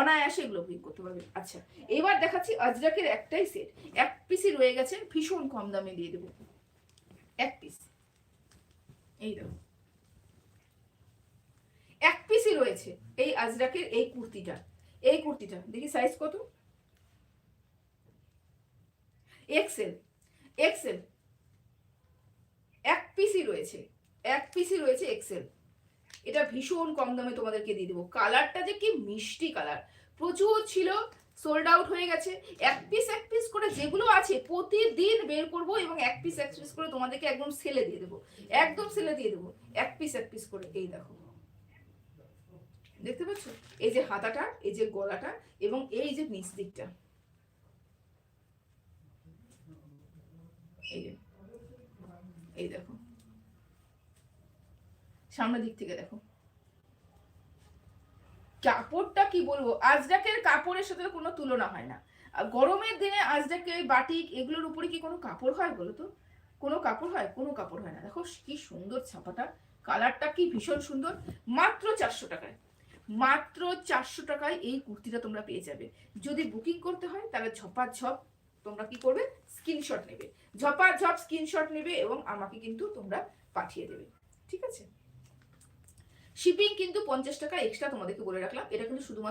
অনায়াসে এগুলো বুকিং করতে পারবে। আচ্ছা, এবার দেখাচ্ছি আজরাকের একটাই সেট, এক পিসই রয়ে গেছে, ভীষণ কম দামে দিয়ে দেবো, এক পিস। এই দেখো, এক পিসই রয়েছে এই আজরাকের এই কুর্তিটা। এই কুর্তিটা দেখি সাইজ কত, এক্সেল, এক্সেল, এক পিসই রয়েছে, এক পিসই রয়েছে এক্সেল। এটা ভীষণ কম দামে তোমাদেরকে দিয়ে দেবো। কালারটা যে কি মিষ্টি কালার, প্রচুর ছিল, সোল্ড আউট হয়ে গেছে। এক পিস করে যেগুলো আছে প্রতিদিন বের করব এবং এক পিস করে তোমাদেরকে একদম সেলে দিয়ে দেবো, একদম সেলে দিয়ে দেবো, এক পিস করে। এই দেখো, দেখতে পাচ্ছ, এই যে হাতাটা, এই যে গলাটা, এবং এই যে নিচ দিকটা, এই যে, এই দেখো, সামনের দিক থেকে দেখো, কাপড়টা কি বলবো, আজরাকের কাপড়ের সাথে কোনো তুলনা হয় না। গরমের দিনে আজরাকে বাটিক এগুলোর উপরে কি কোনো কাপড় হয় বলো তো? কোনো কাপড় হয়? কোনো কাপড় হয় না। দেখো কি সুন্দর ছাপাটা, কালারটা কি ভীষণ সুন্দর। মাত্র 400 টাকায়, মাত্র 400 টাকায় এই কুর্তিটা তোমরা পেয়ে যাবে। যদি বুকিং করতে হয় তাহলে ঝপাঝপ তোমরা কি করবে, স্ক্রিনশট নেবে, ঝপাঝপ স্ক্রিনশট নেবে এবং আমাকে কিন্তু তোমরা পাঠিয়ে দেবে, ঠিক আছে? শিপিং কিন্তু 50 টাকা এক্সট্রা তোমাদেরকে বলে রাখলাম, এটা কিন্তু শুধুমাত্র